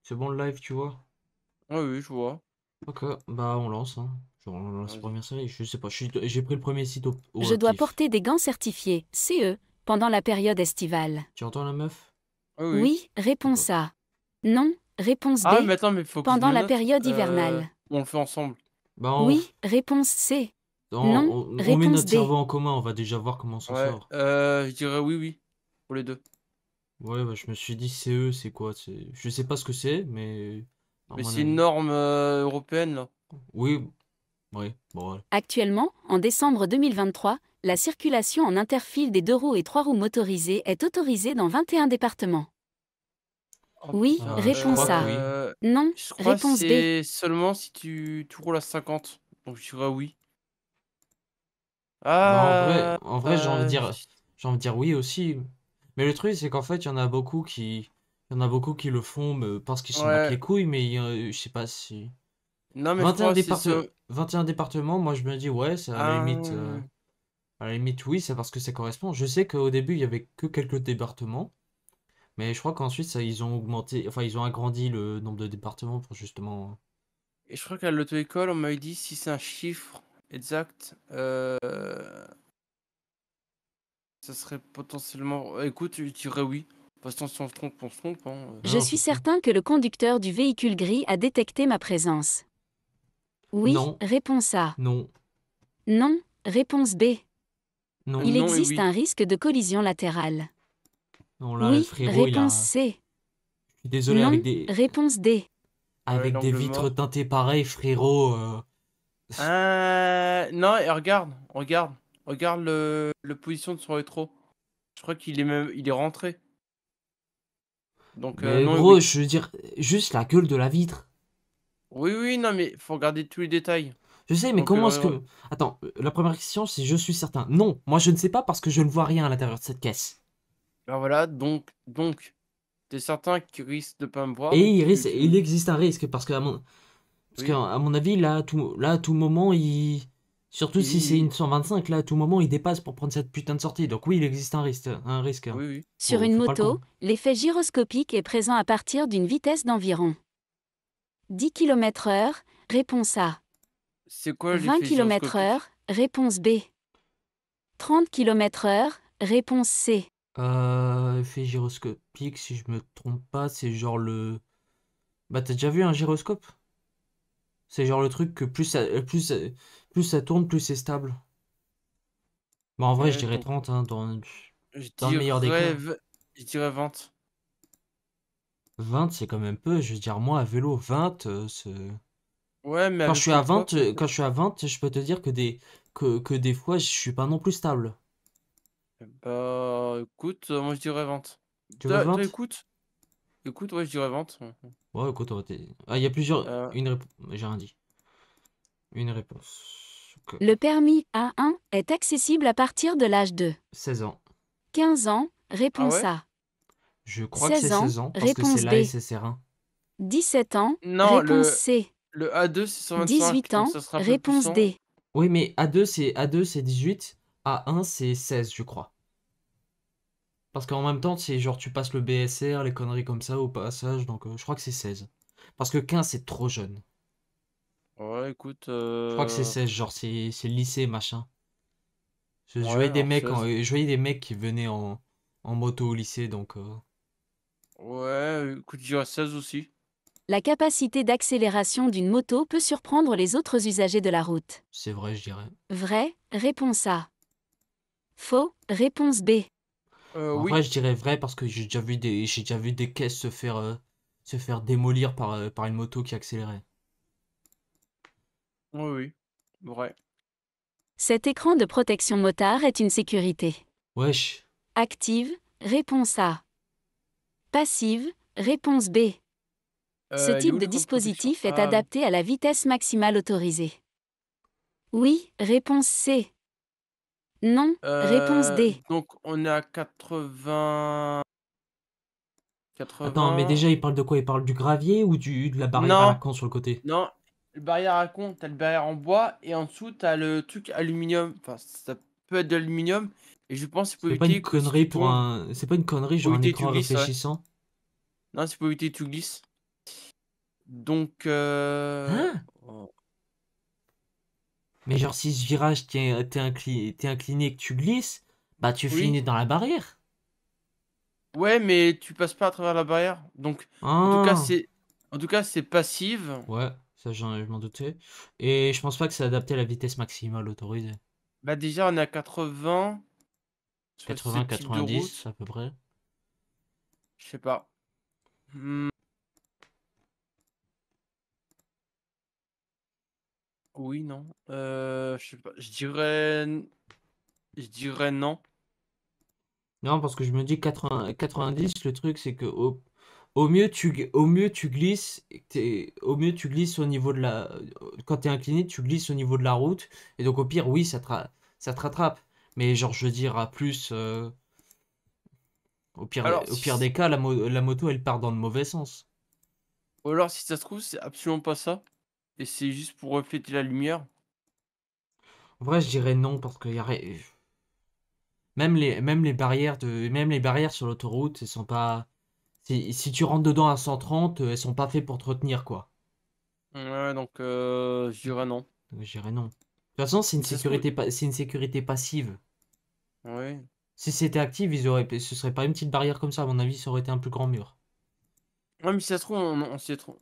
C'est bon le live, tu vois? Oui, oui, je vois. Ok, bah on lance, hein. Genre, on lance la Vas-y. première série. Je sais pas, j'ai pris le premier site au Je dois pif. porter des gants certifiés, CE, pendant la période estivale. Tu entends la meuf? Oui, oui. Oui, réponse Ok. A. Non, réponse Ah, B. mais attends, mais faut que je Pendant le la note. période hivernale. On le fait ensemble. Bah Oui, réponse C. on, Non, on met réponse notre cerveau D. en commun, on va déjà voir comment on s'en Ouais, sort. je dirais oui, oui. Pour les deux. Ouais, bah je me suis dit CE, c'est quoi? Je sais pas ce que c'est, mais à Mais mon c'est une avis. norme européenne, là. Oui, oui, bon, ouais. Actuellement, en décembre 2023, la circulation en interfile des 2 roues et 3 roues motorisées est autorisée dans 21 départements. Oh Oui, putain. Je crois réponse que A. oui. Non, Je crois que réponse B. c'est seulement si tu roules à 50. Donc je dirais oui. Bah Ah, en vrai, j'ai envie de dire oui aussi. Mais le truc, c'est qu'en fait, il y en a beaucoup qui le font parce qu'ils s'en battent ouais. les couilles, mais je sais pas si. Non, mais je 21 crois que c'est départe... ce. 21 départements, moi je me dis ouais, c'est Ah, à la limite oui, c'est parce que ça correspond. Je sais qu'au début, il y avait que quelques départements, mais je crois qu'ensuite, ça, ils ont augmenté, enfin, ils ont agrandi le nombre de départements pour justement. et je crois qu'à l'auto-école, on m'avait dit si c'est un chiffre exact, ça serait potentiellement. Écoute, je dirais oui. De toute façon, si on se trompe, hein. Ah Je non, suis c'est sûr. certain que le conducteur du véhicule gris a détecté ma présence. Oui, Non, réponse A. non, Non, réponse B. non, Il Non et existe oui. un risque de collision latérale. non, là, le Oui, frérot, il réponse a. C. Je suis désolé, Non, réponse D. Ouais, avec des l'angle vitres mort. teintées pareilles, frérot. Non, et regarde le position de son rétro. Je crois il est rentré. Donc Mais non et gros, oui. je veux dire, juste la gueule de la vitre. Oui, oui, non, mais faut regarder tous les détails. Je sais, mais Donc comment est-ce que. Attends, la première question, c'est je suis certain. Non, moi je ne sais pas parce que je ne vois rien à l'intérieur de cette caisse. ben voilà, donc, t'es certain qu'il risque de pas me voir, Et donc il existe un risque parce parce oui, qu'à mon avis, là, à tout moment, surtout oui, si c'est une oui, 125, là, à tout moment, il dépasse pour prendre cette putain de sortie. Donc oui, il existe un risque, hein. oui, oui. Sur une Faut pas le con. moto, l'effet gyroscopique est présent à partir d'une vitesse d'environ 10 km/h, réponse A. C'est quoi 20 l'effet gyroscopique? km/h, réponse B. 30 km/h, réponse C. Effet gyroscopique, si je me trompe pas, c'est genre le. Bah, t'as déjà vu un gyroscope? C'est genre le truc que plus ça tourne, plus c'est stable. Bah, en vrai, je Ouais, dirais donc 30, hein, je dans le meilleur des dirais, cas. je dirais 20. 20, c'est quand même peu. Je veux dire, moi, à vélo, 20, Ouais, mais avec le poids Quand peut-être. je suis à 20, je peux te dire que des fois, je suis pas non plus stable. Bah, écoute, moi je dirais 20. Tu veux Toi, 20? écoute, ouais, je dirais 20. Ouais, écoute, ah, il y a plusieurs. Euh, Une réponse. J'ai rien dit. Une réponse. Ok. Le permis A1 est accessible à partir de l'âge de 16 ans. 15 ans, ah réponse ouais? A. Je crois que c'est 16 ans, 16 ans parce que c'est réponse la B. SSR1. 17 ans, Non, réponse C. le A2 c'est 125, 18 donc ans, ça sera un peu réponse puissant. D. Oui, mais A2 c'est 18, A1 c'est 16, je crois. Parce qu'en même temps, c'est genre tu passes le BSR, les conneries comme ça au passage, donc je crois que c'est 16. Parce que 15 c'est trop jeune. Ouais, écoute, Je crois que c'est 16, genre c'est lycée machin. Je ouais, voyais des alors mecs 16. je voyais des mecs qui venaient en moto au lycée, donc Ouais, écoute, je dirais 16 aussi. La capacité d'accélération d'une moto peut surprendre les autres usagers de la route. c'est vrai, je dirais. Vrai, réponse A. Faux, réponse B. En Oui, vrai, je dirais vrai parce que j'ai déjà vu des caisses se faire démolir par une moto qui accélérait. oui, oui, vrai. Cet écran de protection motard est une sécurité. Wesh. Active, réponse A. Passive, réponse B. Ce Il est type où de l'écran de protection? dispositif est Ah, adapté à la vitesse maximale autorisée. Oui, réponse C. Non, réponse D. donc on est à 80... Attends, mais 80... déjà, il parle de quoi? Il parle du gravier ou de la barrière à la Non, con sur le côté? non, le barrière à con, t'as le barrière en bois, et en dessous, t'as le truc aluminium. Enfin, ça peut être de l'aluminium, et je pense que c'est pour C'est pas une éviter que si connerie tu tombes, C'est pas une connerie pour genre un éviter que tu écran glisses, ouais. réfléchissant? Non, c'est pour éviter que tu glisses. Donc, Hein? oh, Mais genre, si ce virage t'es incliné et que tu glisses, bah tu oui. finis dans la barrière. Ouais, mais tu passes pas à travers la barrière. Donc, en tout cas, Ah! c'est passive. Ouais, ça je m'en doutais. Et je pense pas que c'est adapté à la vitesse maximale autorisée. Bah, déjà, on est à 80 sur ce type de 80-90 route. à peu près. Je sais pas. Hmm, oui, non. Je sais pas. Je dirais non. Non, parce que je me dis 80, 90, le truc c'est que au mieux tu glisses, au mieux tu glisses au niveau de la. Quand t'es incliné, tu glisses au niveau de la route. Et donc au pire, oui, ça te rattrape. Mais genre, je veux dire, à plus. Alors, Au pire des cas, la moto elle part dans le mauvais sens. ou alors, si ça se trouve, c'est absolument pas ça. Et c'est juste pour refléter la lumière. En vrai, je dirais non, parce que même les barrières sur l'autoroute, elles sont pas. Si tu rentres dedans à 130, elles sont pas faites pour te retenir, quoi. Ouais, donc, je dirais non. Donc, je dirais non. De toute façon, Mais ça se trouve. c'est une sécurité passive. Ouais. Si c'était actif, ce serait pas une petite barrière comme ça. À mon avis, ça aurait été un plus grand mur. Ouais, mais si ça se trouve, on s'y est trop.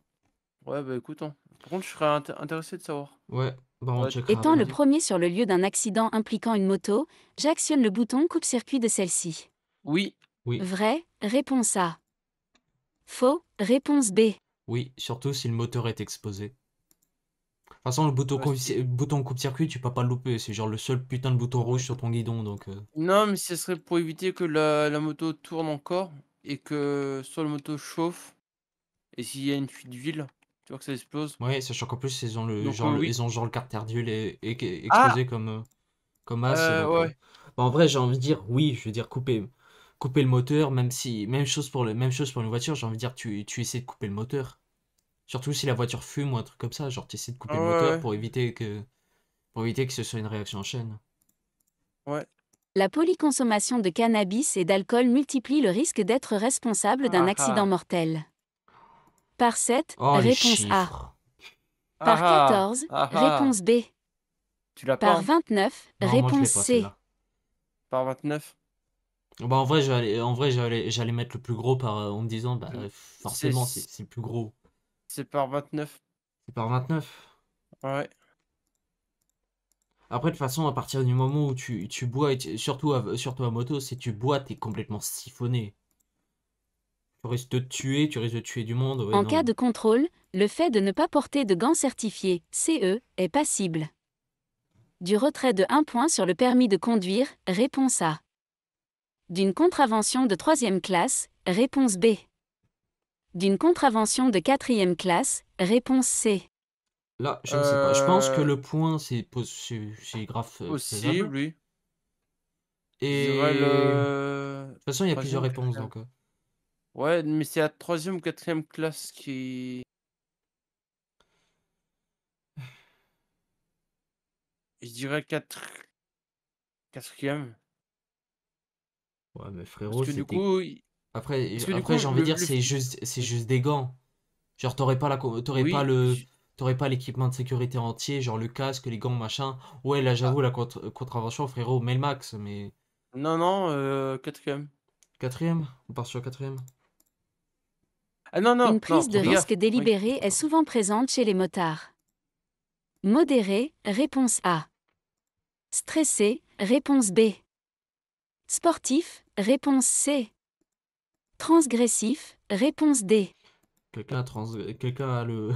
Ouais, bah écoute, hein. Par contre, je serais intéressé de savoir. Ouais, bah on Ouais, checkera Étant le après. vas-y. premier sur le lieu d'un accident impliquant une moto, j'actionne le bouton coupe-circuit de celle-ci. Oui. Oui, Vrai, réponse A. Faux, réponse B. oui, surtout si le moteur est exposé. De toute façon, Bah, bouton coupe-circuit, tu peux pas le louper. C'est genre le seul putain de bouton rouge ouais. sur ton guidon, donc. Non, mais ce serait pour éviter que la moto tourne encore et que soit la moto chauffe et s'il y a une fuite d'huile, tu vois que ça explose. Ouais, sachant qu'en plus, Donc, oui. ils ont genre le carter d'huile Ah! exposé comme masse. Donc, Ouais. bah, en vrai, j'ai envie de dire oui, je veux dire couper le moteur, même chose pour une voiture, j'ai envie de dire tu essaies de couper le moteur. Surtout si la voiture fume ou un truc comme ça, genre tu essaies de couper Ah le moteur ouais, pour éviter que ce soit une réaction en chaîne. ouais. Ouais. La polyconsommation de cannabis et d'alcool multiplie le risque d'être responsable d'un Ah accident ah. mortel. Par 7, Oh, les réponse A. chiffres. Ah Par ah. 14, Ah ah. réponse B. Tu l'as pas, Par hein? 29, Non, moi je l'ai réponse pas C. celle-là. Par 29. Bah en vrai j'allais mettre le plus gros en me disant bah C'est forcément c'est le plus gros. c'est par 29. C'est par 29. Ouais. Après, de toute façon, à partir du moment où tu bois, surtout à moto, si tu bois, t'es complètement siphonné. Tu risques de tuer du monde, ouais, En cas non. de contrôle, le fait de ne pas porter de gants certifiés CE est passible. Du retrait de 1 point sur le permis de conduire, réponse A. D'une contravention de 3e classe, réponse B. D'une contravention de 4e classe, réponse C. Là, je ne sais pas. Je pense que Euh, le point, c'est grave faisable. possible, oui. Je dirais Et de le toute façon, il y a plusieurs troisième, réponses, quatrième. donc. Ouais, mais c'est la troisième ou quatrième classe qui. Je dirais quatrième. Ouais, mais Parce frérot, que du c'était. coup, Après, j'ai envie de dire, le c'est oui, juste des gants. Genre, oui, t'aurais pas l'équipement de sécurité entier, genre le casque, les gants, machin. Ouais, là, ah, j'avoue, la contravention, frérot, mais le max, mais. non, non, quatrième. Quatrième? On part sur quatrième? Ah non, Une non, non, prise de fais Attends, risque gaffe. Oui. délibérée est souvent présente chez les motards. Modéré, réponse A. Stressé, réponse B. Sportif, réponse C. Transgressif, réponse D. quelqu'un a le.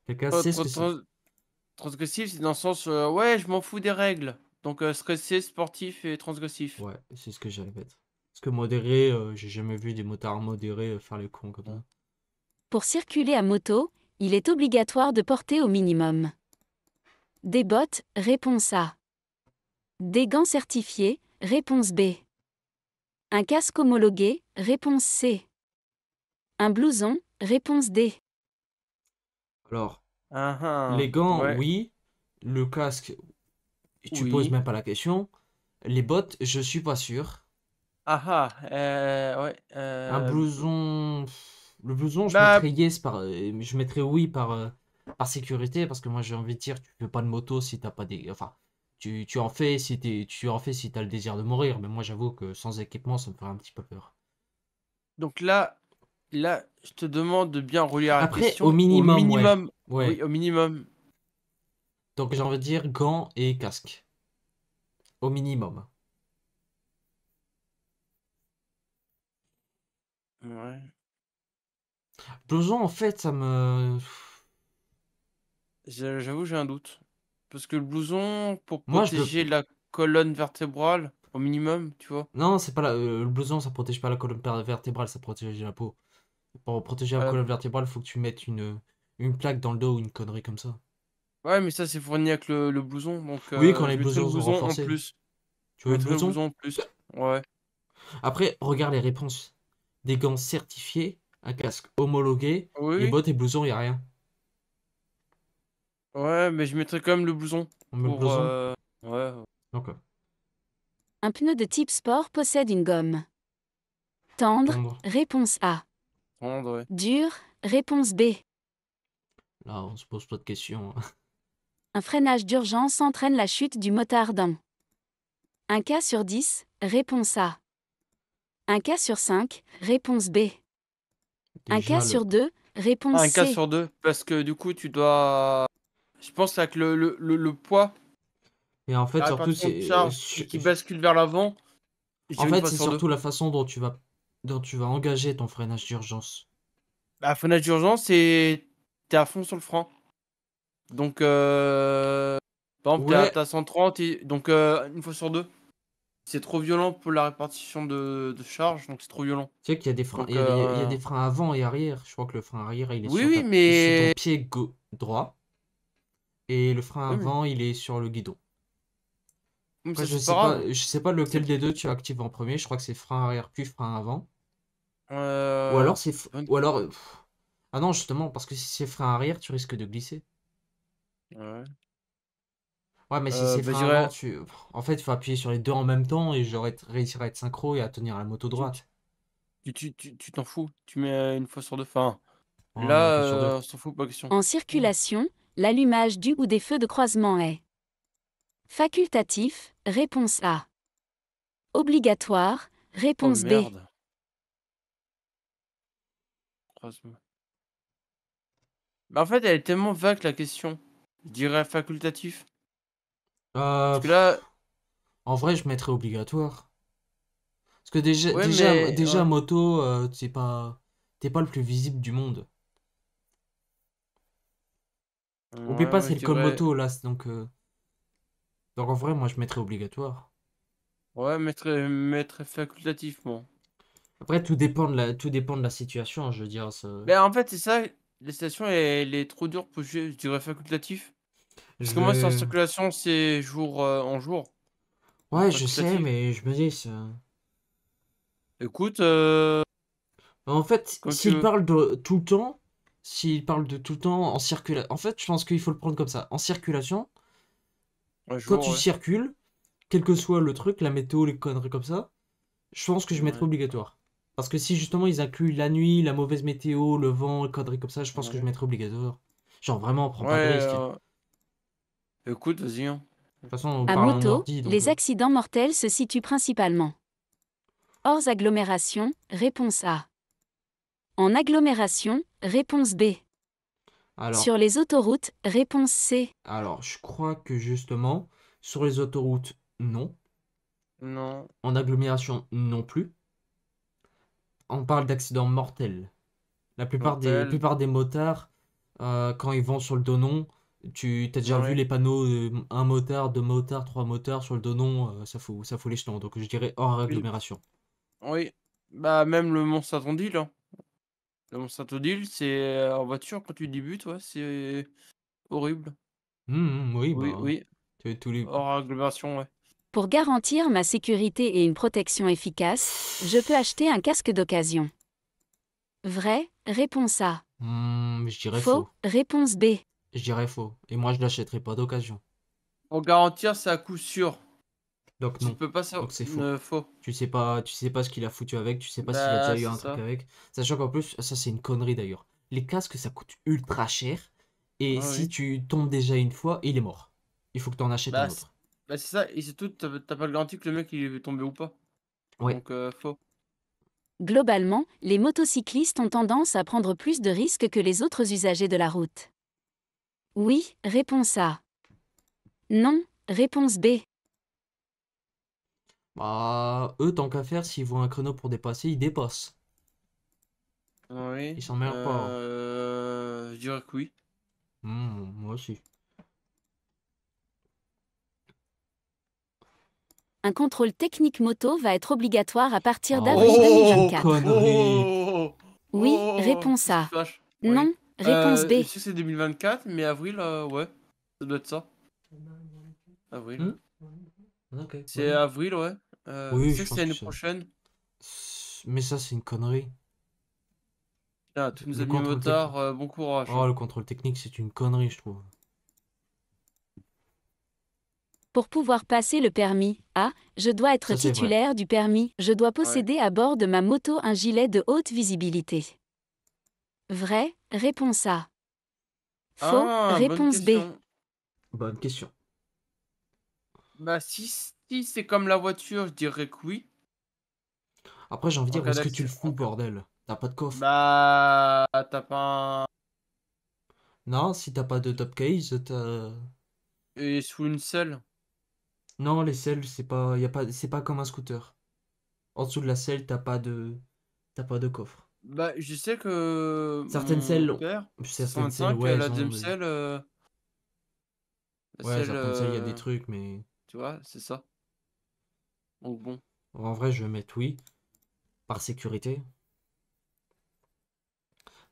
Quelqu'un Euh, sait ce tran- que c'est. tran- transgressif, c'est dans le sens, ouais, je m'en fous des règles. Donc, stressé, sportif et transgressif. Ouais, c'est ce que j'allais mettre. Parce que modéré, j'ai jamais vu des motards modérés faire les cons comme ça. Pour circuler à moto, il est obligatoire de porter au minimum des bottes, réponse A. Des gants certifiés, réponse B. Un casque homologué, réponse C. Un blouson, réponse D. Alors, Ah les ah, gants, ouais, oui. Le casque, tu poses oui. même pas la question. Les bottes, je suis pas sûr. Ah ah, ouais, Un blouson. Le blouson, je Bah, mettrais yes je mettrais oui par sécurité, parce que moi j'ai envie de dire, tu fais pas de moto si t'as pas des. Enfin, tu en fais si tu en fais si t'as le désir de mourir, mais moi j'avoue que sans équipement, ça me ferait un petit peu peur. donc là, je te demande de bien relire la Après, au question. Au minimum, ouais. minimum, oui, Ouais. au minimum. Donc j'ai envie de dire gants et casque. Au minimum. Ouais. Blouson, en fait, ça me. J'avoue, j'ai un doute. Parce que le blouson, pour Moi, je le. protéger la colonne vertébrale, au minimum, tu vois. Non, c'est pas le blouson, ça protège pas la colonne vertébrale, ça protège la peau. Pour protéger la Euh, colonne vertébrale, faut que tu mettes une plaque dans le dos ou une connerie comme ça. ouais, mais ça, c'est fourni avec le blouson. Donc, Oui, quand les je mettrais le blousons sont blouson en renforcés. plus. Tu Je veux le mettrais le blouson? blouson en plus. Ouais. Après, regarde les réponses. Des gants certifiés, un casque homologué, Oui, et oui. bottes et blousons, y a rien. Ouais, mais je mettrais quand même le blouson. On met le Pour. blouson? Ouais. Donc, Un pneu de type sport possède une gomme. Tendre, tendre. réponse A. Prendre, ouais. Dur, réponse B. Là, on se pose pas de questions. Un freinage d'urgence entraîne la chute du motard dans. Un cas sur 10, réponse A. Un cas sur 5, réponse B. Un cas Déjà, sur 2, réponse Un cas C. sur deux. Parce que du coup, tu dois. Je pense avec le poids, Et en la fait, surtout, répartition de c'est. charge et qui bascule vers l'avant, je En dirais une fait, fois c'est sur deux. surtout la façon dont tu vas engager ton freinage d'urgence. La freinage d'urgence, t'es à fond sur le frein. Donc, par exemple, Ouais, t'as 130, donc une fois sur deux. C'est trop violent pour la répartition de charge, donc c'est trop violent. tu sais qu'il y a des freins, Donc, il y a des freins avant et arrière. Je crois que le frein arrière, il est oui, sur oui, sur ton mais. pied droit. Et le frein Oui, mais, avant, il est sur le guidon. mais Après, ça, je c'est pas sais grave. pas, je sais pas lequel C'est. des deux tu actives en premier. Je crois que c'est frein arrière puis frein avant. Ou Euh, alors c'est, bonne- ou alors, ah non, justement, parce que si c'est frein arrière, tu risques de glisser. ouais. Ouais, mais si c'est Bah, je frein avant, dirais. en fait, il faut appuyer sur les deux en même temps et réussir à être synchro et à tenir la moto Tu droite. tu t'en fous. Tu mets une fois sur deux. Enfin, Ouais, mais une là, fois sur deux. on s'en fout, pas question. En circulation, l'allumage du ou des feux de croisement est facultatif, réponse A. Obligatoire, Oh réponse B. merde. Croisement. Bah, en fait, elle est tellement vague la question. Je dirais facultatif. Euh, Parce que là, pff, En vrai, je mettrais obligatoire. Parce que déjà, ouais, déjà, mais. déjà Ouais, moto, t'es pas le plus visible du monde. Oublie pas, ouais, c'est je le code dirais. moto là, donc en vrai, moi je mettrais obligatoire. Ouais, mettre facultatif, moi. Après, tout dépend de la situation, je veux dire. Mais en fait, c'est ça. La station, elle est trop dure pour jouer. Je dirais facultatif. Parce Je que moi, c'est en vais. circulation, c'est jour en jour. Donc Ouais, je sais, facultatif. mais je me dis, Écoute, en fait, comme tu veux. s'il parle de tout le temps en circulation, en fait, je pense qu'il faut le prendre comme ça. En circulation, Un quand jour, tu ouais. circules, quel que soit le truc, la météo, les conneries comme ça, je pense que je mettrais Ouais, obligatoire. Parce que si justement ils incluent la nuit, la mauvaise météo, le vent, les conneries comme ça, je pense que je ouais. mettrais obligatoire. Genre vraiment, prends Ouais, pas de risques. De écoute, vas-y, hein. toute façon, on À parle en moto, ordi, donc. les accidents mortels se situent principalement hors agglomération, réponse A. En agglomération, réponse B. Alors, Sur les autoroutes, réponse C. je crois que justement, sur les autoroutes, non. Non, En agglomération, non plus. On parle d'accidents mortels. La mortel. plupart des motards, quand ils vont sur le Donon, tu t'as déjà vu Ouais. les panneaux un motard, deux motards, trois motards sur le Donon, ça fout les jetons. Donc je dirais hors Oui. agglomération. Oui. Bah, même le Mont Saint-Odile, hein. Le Mont Saint-Odile, c'est en voiture quand tu débutes, ouais, c'est horrible. Oui, Oui, bah, oui. tous les. Hors agglomération, ouais. Pour garantir ma sécurité et une protection efficace, je peux acheter un casque d'occasion. Vrai, réponse A. Je dirais Faux, faux. réponse B. Je dirais faux. Et moi, je l'achèterais pas d'occasion. Pour garantir, c'est à coup sûr. Donc Tu non. peux pas savoir. Donc c'est faux. Faux. Tu sais pas ce qu'il a foutu avec, tu sais pas s'il a Bah, déjà eu c'est un truc ça. avec. Sachant qu'en plus, ça c'est une connerie d'ailleurs. Les casques, ça coûte ultra cher. Et Ah si oui. tu tombes déjà une fois, il est mort. Il faut que tu en achètes un Bah, c'est autre. bah, c'est ça. Et c'est tout. T'as pas le garantie que le mec il est tombé ou pas. Ouais. Donc, faux. Globalement, les motocyclistes ont tendance à prendre plus de risques que les autres usagers de la route. Oui, réponse A. Non, réponse B. Bah, eux, tant qu'à faire, s'ils voient un chrono pour dépasser, ils dépassent. Oui. Ils s'en mêlent pas. Je dirais que oui. Moi aussi. Un contrôle technique moto va être obligatoire à partir d'avril Oh, 2024. connerie. Oui, réponse Qu'est-ce qui A. se fâche? Oui. Non, réponse B. Je sais que c'est 2024, mais avril, ouais. Ça doit être ça. Avril. Hmm. Ok, C'est ouais. avril, ouais. Je Oui, sais je que c'est pense que l'année ça. prochaine. Mais ça, c'est une connerie. Ah, tous nos Le amis contrôle technique. motards, bon courage. Oh, Hein. le contrôle technique, c'est une connerie, je trouve. Pour pouvoir passer le permis A, je dois être Ça, c'est vrai. titulaire du permis. Je dois Ouais. posséder à bord de ma moto un gilet de haute visibilité. Vrai, réponse A. Faux, Ah, bonne réponse B. question. Bonne question. Bah, si c'est comme la voiture, je dirais que oui. Après, j'ai envie de En dire, où cas est-ce que tu le d'accident. fous, bordel? T'as pas de coffre? Bah, t'as pas un... Non, si t'as pas de top case, t'as... Et sous une selle. Non, les selles, c'est pas comme un scooter. En dessous de la selle, t'as pas de coffre. Bah, je sais que Certaines mon selles, père, certaines selles, 65, ouais, elles la ont deuxième selle, la ouais, selle, certaines selles, il y a des trucs, mais tu vois, c'est ça. Donc bon. en vrai, je vais mettre oui, par sécurité.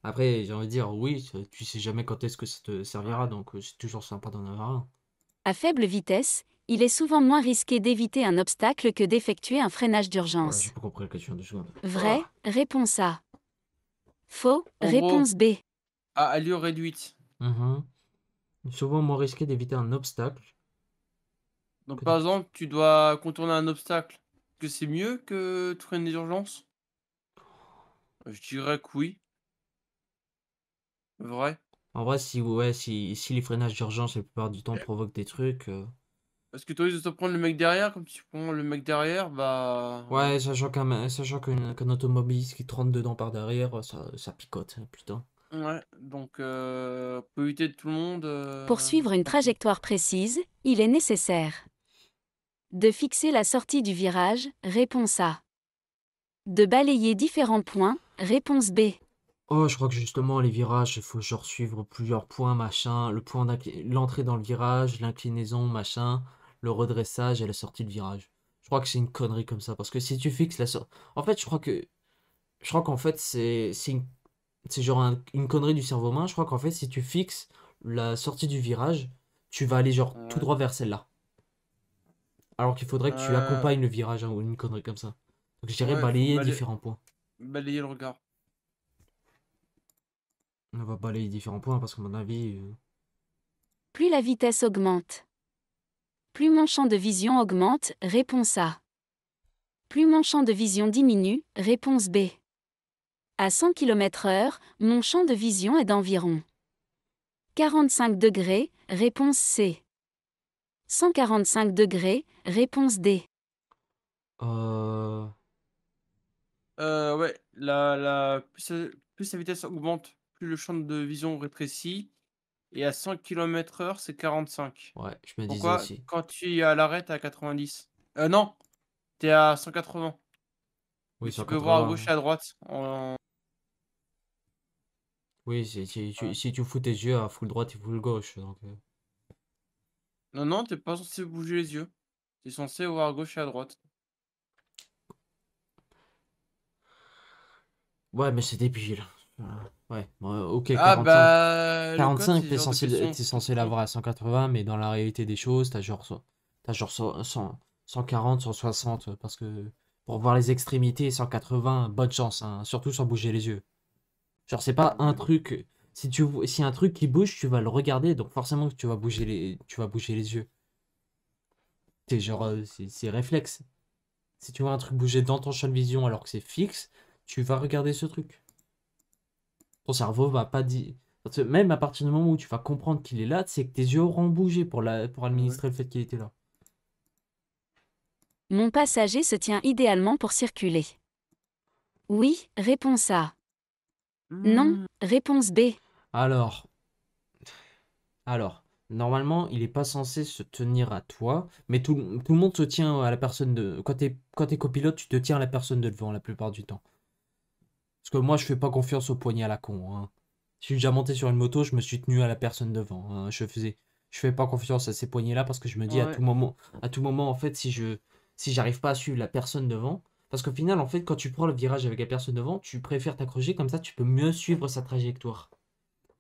Après, j'ai envie de dire oui, tu sais jamais quand est-ce que ça te servira, donc c'est toujours sympa d'en avoir un. À faible vitesse, il est souvent moins risqué d'éviter un obstacle que d'effectuer un freinage Voilà, j'ai d'urgence. pas compris la question de seconde. Vrai, Ah. réponse A. Faux, En gros, réponse B. à allure réduite. Mhm. Souvent moins risqué d'éviter un obstacle Donc que par d'effectuer. exemple, tu dois contourner un obstacle. Que c'est mieux que de freiner d'urgence? Je dirais que oui. Vrai. En vrai, si les freinages d'urgence la plupart du temps provoquent des trucs. Parce que tu risques de te prendre le mec derrière, comme tu prends le mec derrière, bah ouais. Ouais, qu'un automobiliste qui te rentre dedans par derrière, ça picote, hein, putain. Ouais, donc pour éviter de tout le monde, Pour suivre une tant pis. trajectoire précise, il est nécessaire de fixer la sortie du virage, réponse A. De balayer différents points, réponse B. Oh, je crois que justement, les virages, il faut genre suivre plusieurs points, machin. L'entrée dans le virage, l'inclinaison, machin. Le redressage et la sortie de virage. Je crois que c'est une connerie comme ça. Parce que si tu fixes la sortie. En fait, je crois qu'en fait, c'est genre une connerie du cerveau humain. Je crois qu'en fait, si tu fixes la sortie du virage, tu vas aller genre tout Ouais. droit vers celle-là. Alors qu'il faudrait que tu Euh, accompagnes le virage, hein, ou une connerie comme ça. Donc je dirais ouais, faut balayer différents points. balayer le regard. On va balayer différents points parce qu'à mon avis. Plus la vitesse augmente, plus mon champ de vision augmente, réponse A. Plus mon champ de vision diminue, réponse B. À 100 km/h, mon champ de vision est d'environ 45 degrés, réponse C. 145 degrés, réponse D. Euh... Ouais, plus la vitesse augmente, plus le champ de vision rétrécit. Et à 100 km/h, c'est 45. Ouais, je me disais Pourquoi? aussi. Quand tu es à l'arrêt, t'es à 90. Non, t'es à 180. Oui, Mais tu peux voir à 180. gauche et à droite. Oui, Ouais. si tu fous tes yeux à full droite et full gauche. Donc, Non, non, t'es pas censé bouger les yeux. T'es censé voir à gauche et à droite. ouais, mais c'est débile. Ouais, bon, ok, Ah 45. bah, le code, 45, c'est le genre de question t'es tout censé con. l'avoir à 180, mais dans la réalité des choses, t'as genre 140, 160, parce que pour voir les extrémités, 180, bonne chance, hein, surtout sans bouger les yeux. Genre, c'est pas un Oui. truc. Si un truc qui bouge, tu vas le regarder, donc forcément que tu vas bouger les yeux. T'es genre, c'est réflexe. Si tu vois un truc bouger dans ton champ de vision alors que c'est fixe, tu vas regarder ce truc. Ton cerveau va pas dire. Parce que même à partir du moment où tu vas comprendre qu'il est là, c'est que tes yeux auront bougé pour Ouais. administrer le fait qu'il était là. Mon passager se tient idéalement pour circuler. Oui, réponse A. Non, Hmm. réponse B. Alors, normalement, il est pas censé se tenir à toi, mais tout le monde se tient à la personne de. Quand t'es copilote, tu te tiens à la personne de devant la plupart du temps. Parce que moi, je fais pas confiance au poignet à la con, hein. Je suis déjà monté sur une moto, je me suis tenu à la personne devant, hein. Je fais pas confiance à ces poignets-là parce que je me dis Ouais. à tout moment, en fait, si j'arrive pas à suivre la personne devant, parce qu'au final, en fait, quand tu prends le virage avec la personne devant, tu préfères t'accrocher comme ça, tu peux mieux suivre sa trajectoire.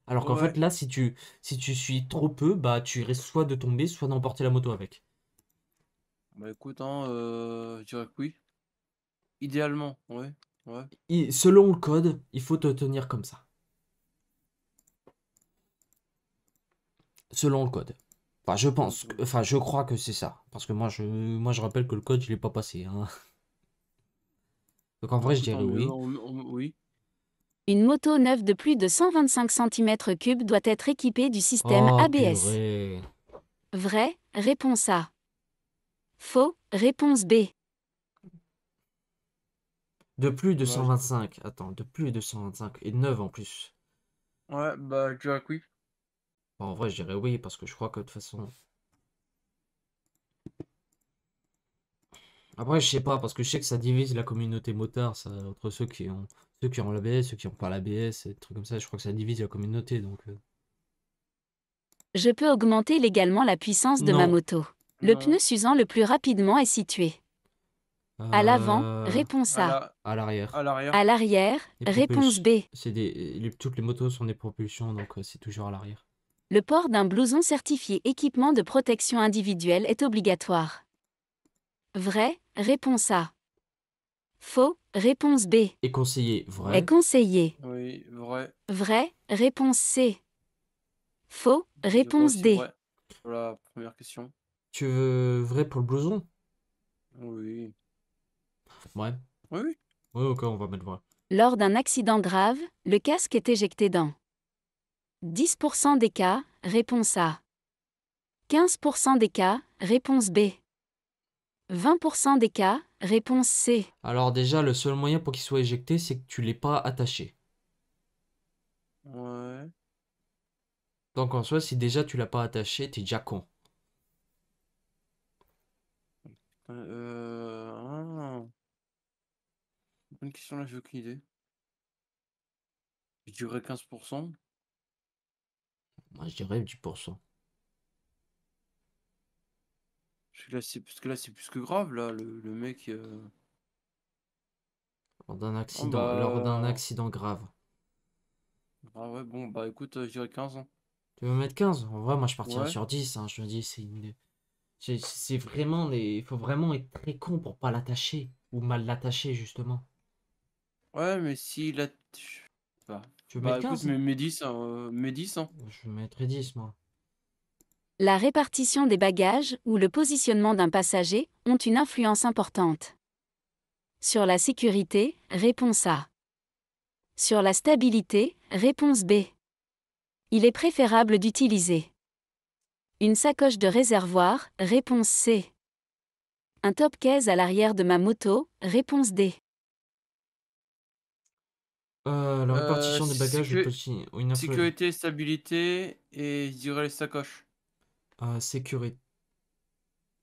Alors qu'en fait, Ouais. là, si tu suis trop peu, bah, tu risques soit de tomber, soit d'emporter la moto avec. Bah écoute, hein, je dirais que oui. Idéalement, ouais. Ouais. Selon le code, il faut te tenir comme ça. Selon le code. Enfin, je crois que c'est ça. Parce que moi, je rappelle que le code, je l'ai pas passé, hein. Donc en Bah vrai, je écoute, dirais tant mieux. oui. Oui. Une moto neuve de plus de 125 cm3 doit être équipée du système Oh, ABS. purée. Vrai, réponse A. Faux, réponse B. De plus de Bah, 125. Attends, de plus de 125. Et 9 en plus. ouais, bah je dirais que oui. Bon, en vrai, je dirais oui, parce que je crois que de toute façon. Après, je sais pas, parce que je sais que ça divise la communauté motard, ça, entre ceux qui ont l'ABS, ceux qui ont pas l'ABS, et des trucs comme ça. Je crois que ça divise la communauté, donc. Je peux augmenter légalement la puissance de ma Non. moto. Le Non. pneu s'usant le plus rapidement est situé. À l'avant, Euh, réponse À A. la... à à l'arrière. l'arrière. À l'arrière, Les réponse propulsions. B. Toutes les motos sont des propulsions, donc c'est toujours à l'arrière. Le port d'un blouson certifié équipement de protection individuelle est obligatoire. Vrai, réponse A. Faux, réponse B. Et conseiller, Est vrai. conseillé. Oui, vrai. Vrai, réponse C. Faux, Je dirais réponse aussi D. vrai. Pour la première question. Tu veux vrai pour le blouson? Oui. Ouais. Oui, oui. Ouais, ok, on va mettre vrai. Lors d'un accident grave, le casque est éjecté dans 10% des cas, réponse A. 15% des cas, réponse B. 20% des cas, réponse C. Alors déjà, le seul moyen pour qu'il soit éjecté, c'est que tu l'aies pas attaché. Ouais. Donc en soi, si déjà tu l'as pas attaché, t'es déjà con. Ah. Bonne question là, j'ai aucune idée. Je dirais 15%. Moi, je dirais 10%. Parce que là, c'est plus que grave, là, le mec. Oh, Lors d'un bah. accident grave. Ah ouais, bon, bah écoute, je dirais 15 ans. Tu veux mettre 15? En vrai, moi, je partirais Ouais. sur 10, hein. Je me dis, c'est vraiment il faut vraiment être très con pour pas l'attacher. Ou mal l'attacher, justement. Ouais, mais si là. Bah, Tu veux bah mettre écoute, 15? mes 10, hein, mes 10, hein. Je mettrais 10, moi. La répartition des bagages ou le positionnement d'un passager ont une influence importante. Sur la sécurité, réponse A. Sur la stabilité, réponse B. Il est préférable d'utiliser une sacoche de réservoir, réponse C. Un top case à l'arrière de ma moto, réponse D. La répartition des bagages, le Sécu- petit. Une info. Sécurité, stabilité, et je dirais les sacoches. Sécurité.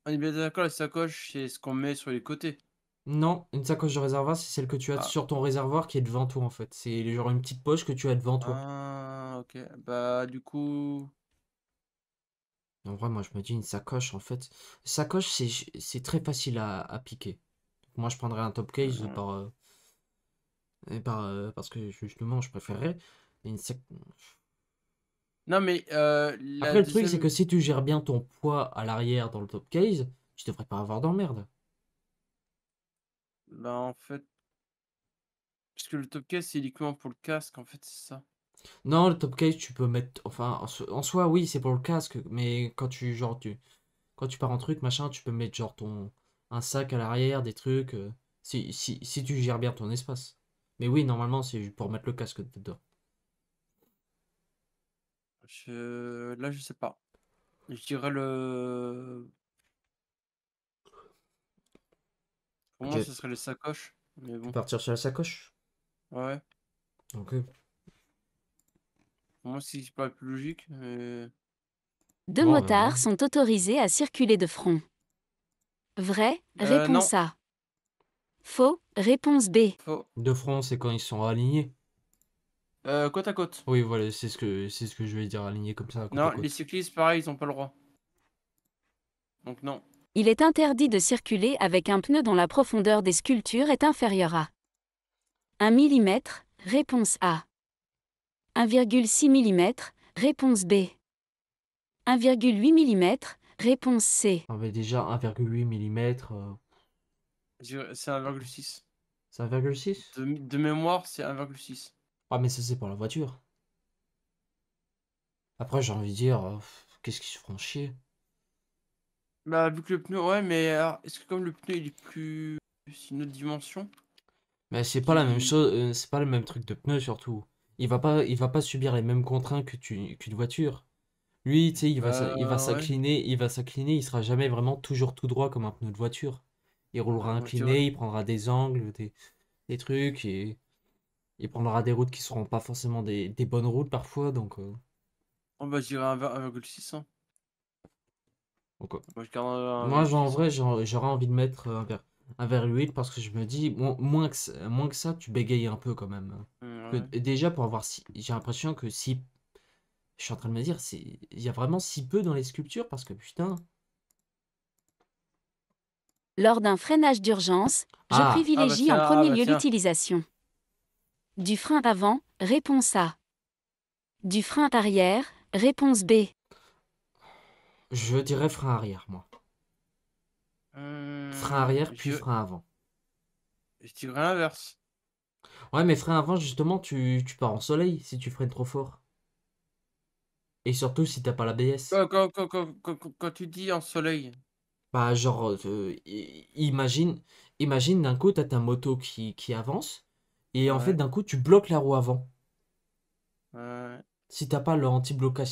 On est bien d'accord, les sacoches, c'est ce qu'on met sur les côtés. Non, une sacoche de réservoir, c'est celle que tu as Ah, sur ton réservoir qui est devant toi en fait. C'est genre une petite poche que tu as devant toi. ah, ok. Bah, du coup. En vrai, moi je me dis une sacoche en fait. Sacoche, c'est très facile à piquer. Moi je prendrais un top case euh, parce que justement je préférerais. Une sac- Non, mais la Après, le truc c'est que deuxième. si tu gères bien ton poids à l'arrière dans le top case, tu devrais pas avoir d'emmerde. Bah, en fait. Parce que le top case, c'est uniquement pour le casque, en fait, c'est ça. Non, le top case, tu peux mettre. Enfin, en soi, oui, c'est pour le casque, mais quand tu. Genre, Quand tu pars en truc, machin, tu peux mettre genre un sac à l'arrière, des trucs, si tu gères bien ton espace. Mais oui, normalement, c'est pour mettre le casque dedans. Là, je sais pas. Je dirais le. Pour Ok, moi, ce serait les sacoches. Mais tu peux bon, partir sur la sacoche. ouais. Ok. Pour moi, c'est pas le plus logique. Mais... Deux Bon, ben voilà. motards sont autorisés à circuler de front. Vrai, Non, réponse A. Faux, réponse B. faux. De front, c'est quand ils sont alignés. Côte à côte. Oui, voilà, c'est ce que je vais dire, alignés comme ça, côte à Non, les côte. cyclistes, pareil, ils ont pas le droit. Donc non. Il est interdit de circuler avec un pneu dont la profondeur des sculptures est inférieure à 1 mm, réponse A. 1,6 mm, réponse B. 1,8 mm, réponse C. On avait déjà 1,8 mm. C'est 1,6. C'est 1,6? De mémoire, c'est 1,6. Ah, mais ça, c'est pour la voiture. Après, j'ai envie de dire, qu'est-ce qu'ils se feront chier? Bah, vu que le pneu, ouais, mais alors, est-ce que comme le pneu il est plus. C'est une autre dimension Mais c'est pas la même qui. chose, c'est pas le même truc de pneu surtout. Il va pas subir les mêmes contraintes qu'une voiture. Lui, tu sais, Ouais. il va s'incliner, il sera jamais vraiment toujours tout droit comme un pneu de voiture. Il roulera Moi, je dirais. incliné, il prendra des angles, des trucs, et il prendra des routes qui seront pas forcément des bonnes routes parfois, Oh, bah, je dirais 1,6. Hein. donc, Moi, je garde moi, en 1,6. vrai, j'aurais envie de mettre un vers l'huile parce que je me dis, moins que ça, tu bégayes un peu quand même. Ouais. Déjà, pour avoir si, j'ai l'impression que si, je suis en train de me dire, il y a vraiment si peu dans les sculptures parce que putain. Lors d'un freinage d'urgence, je Ah, Ah, bah, privilégie en tiens, premier lieu tiens. l'utilisation du frein avant, réponse A. Du frein arrière, réponse B. je dirais frein arrière, moi. Frein arrière, puis Je frein avant. je dirais l'inverse. Ouais, mais frein avant, justement, tu pars en soleil si tu freines trop fort. Et surtout si t'as pas l'ABS. Quand tu dis en soleil. Bah, genre, imagine d'un coup, t'as ta moto qui avance, et en fait, Ouais. d'un coup, tu bloques la roue avant. Ouais. Si t'as pas l'anti-blocage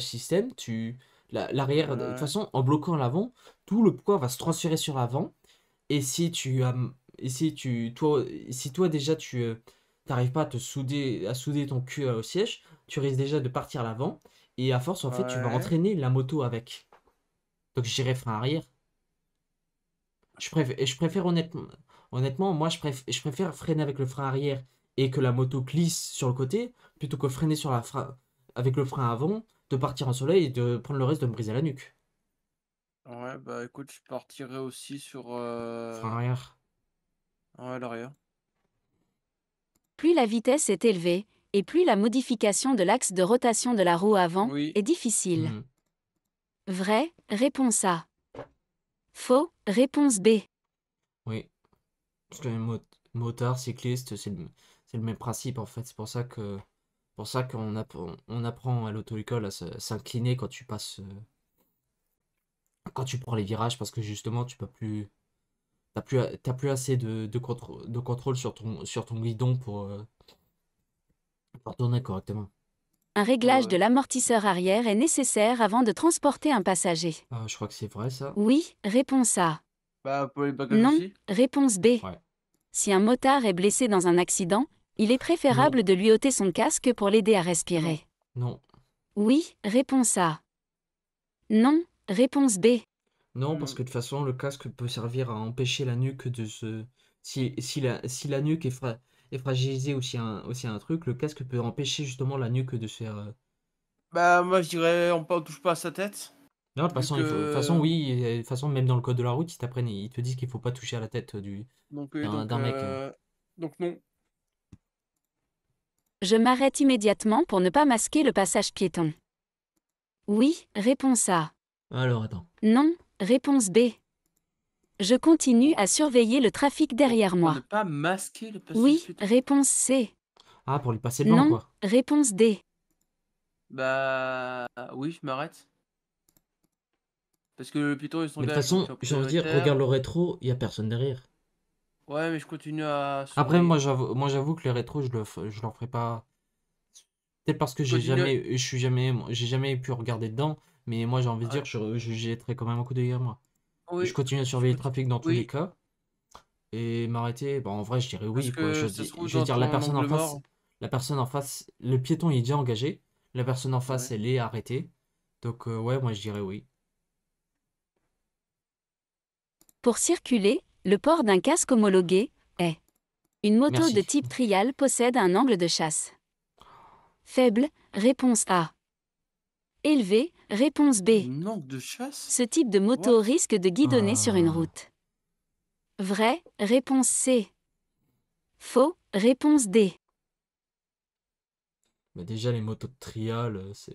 système, l'arrière, de toute Ouais. façon, en bloquant l'avant, tout le poids va se transférer sur l'avant. Et si tu as, et si toi déjà t'arrives pas à souder ton cul au siège, tu risques déjà de partir à l'avant. Et à force, en fait, tu vas Ouais. entraîner la moto avec. Donc j'irai frein arrière. Je préfère honnêtement, moi je préfère freiner avec le frein arrière et que la moto glisse sur le côté plutôt que freiner avec le frein avant, de partir en soleil et de prendre le risque de me briser la nuque. Ouais, bah écoute, je partirai aussi sur Frein arrière. ouais, l'arrière. Plus la vitesse est élevée, et plus la modification de l'axe de rotation de la roue avant Oui. est difficile. Hmm, Vrai, réponse A. Faux, réponse B. oui. Parce que les motards, cyclistes, c'est le même principe en fait. C'est pour ça on apprend à l'auto-école à s'incliner quand tu passes, quand tu prends les virages parce que justement tu peux plus. T'as plus assez de contrôle sur ton guidon pour tourner correctement. Un Ouais, réglage de ouais. l'amortisseur arrière est nécessaire avant de transporter un passager. Je crois que c'est vrai ça. Oui, réponse A. Bah pour les bagages Non, aussi. réponse B. Ouais. Si un motard est blessé dans un accident, il est Non, préférable de lui ôter son casque pour l'aider à Non. respirer. non, Oui, réponse A. Non, réponse B. non, parce Hmm. que de toute façon, le casque peut servir à empêcher la nuque de se. Si la nuque est fragilisée aussi un truc, le casque peut empêcher justement la nuque de se faire. Bah moi je dirais on touche pas à sa tête. Non, de toute Vu façon, de toute façon, que. oui, de toute façon, même dans le code de la route, ils te disent qu'il faut pas toucher à la tête Donc oui, donc, d'un mec. donc non. Je m'arrête immédiatement pour ne pas masquer le passage piéton. Oui, réponse A. Alors, attends. Non, réponse B. Je continue à surveiller le trafic derrière Pour ne moi. pas masquer le passage Oui, piéton. réponse C. Ah, pour lui passer devant, Non, quoi. réponse D. Bah oui, je m'arrête. Parce que le piéton, il Mais de toute s'engage, donc tu es façon, en j'ai envie de dire, prioritaire. regarde le rétro, il y a personne derrière. Ouais, mais je continue à Après, surveiller. moi, j'avoue que les rétros, je leur ferai pas. Peut-être parce que Continue. j'ai jamais pu regarder dedans. Mais moi, j'ai envie de dire, Ouais. je jetterai quand même un coup d'œil à moi. Je Oui, continue à je surveiller le continue. trafic dans tous les Oui, cas. Et m'arrêter, bah, en vrai, je dirais parce oui, quoi. que ça se trouve Je veux dans dire, ton angle mort. la personne en face, le piéton il est déjà engagé. La personne en face, Ouais. elle est arrêtée. Donc, ouais, moi, je dirais oui. Pour circuler, le port d'un casque homologué est. Une moto de Merci. type trial possède un angle de chasse. Faible, réponse A. Élevé, réponse B. Une angle de chasse? Ce type de moto What? risque de guidonner sur une Ah. route. Vrai, réponse C. Faux, réponse D. Mais déjà, les motos de trial, c'est.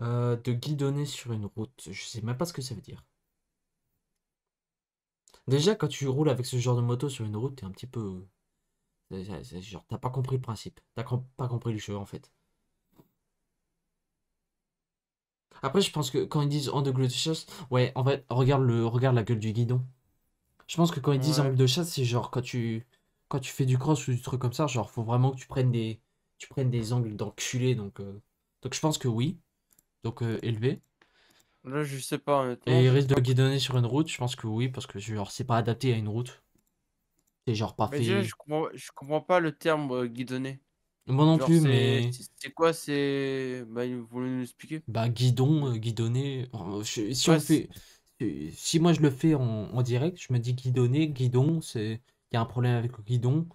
De guidonner sur une route. Je sais même pas ce que ça veut dire. Déjà, quand tu roules avec ce genre de moto sur une route, t'es un petit peu. Genre, t'as pas compris le principe. Pas compris le jeu, en fait. Après, je pense que quand ils disent angle de chasse, ouais, en fait, regarde la gueule du guidon. Je pense que quand ils disent Ouais. angle de chasse, c'est genre quand tu fais du cross ou du truc comme ça, genre, faut vraiment que tu prennes des angles d'enculé. Donc, je pense que oui. Donc, élevé. Là, je sais pas, honnêtement. Et risque de guidonner sur une route, je pense que oui, parce que genre, c'est pas adapté à une route. C'est genre pas Mais déjà, fait. je comprends pas le terme guidonner. Moi non Genre, plus, mais. c'est quoi? C'est. Bah, vous voulez nous expliquer? Bah, guidon, guidonner. Si on Ouais, le fait. Si moi je le fais en direct, je me dis guidonner, guidon, c'est. Il y a un problème avec le guidon.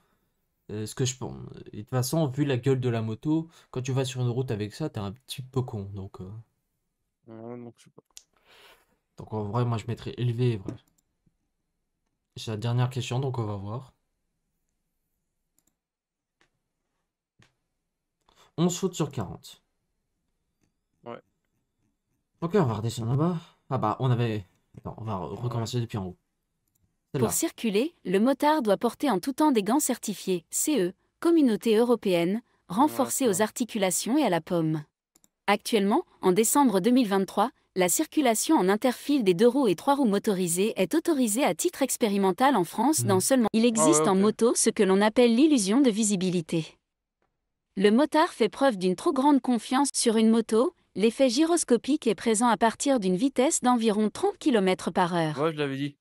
Ce que je pense. Et de toute façon, vu la gueule de la moto, quand tu vas sur une route avec ça, t'es un petit peu con. ouais, donc, je sais pas. Donc en vrai, moi je mettrais élevé. Vrai. C'est la dernière question, donc on va voir. 11 fautes sur 40. Ouais. Ok, on va redescendre là-bas. Ah bah, on avait. Attends, on va Ouais. recommencer depuis en haut. Pour Celle-là. circuler, le motard doit porter en tout temps des gants certifiés CE, Communauté européenne, renforcés aux D'accord. articulations et à la paume. Actuellement, en décembre 2023, la circulation en interfile des 2 roues et 3 roues motorisées est autorisée à titre expérimental en France Hmm. dans seulement. Il Ah ouais, existe en ok. moto ce que l'on appelle l'illusion de visibilité. Le motard fait preuve d'une trop grande confiance sur une moto. L'effet gyroscopique est présent à partir d'une vitesse d'environ 30 km/h. Ouais, je l'avais dit.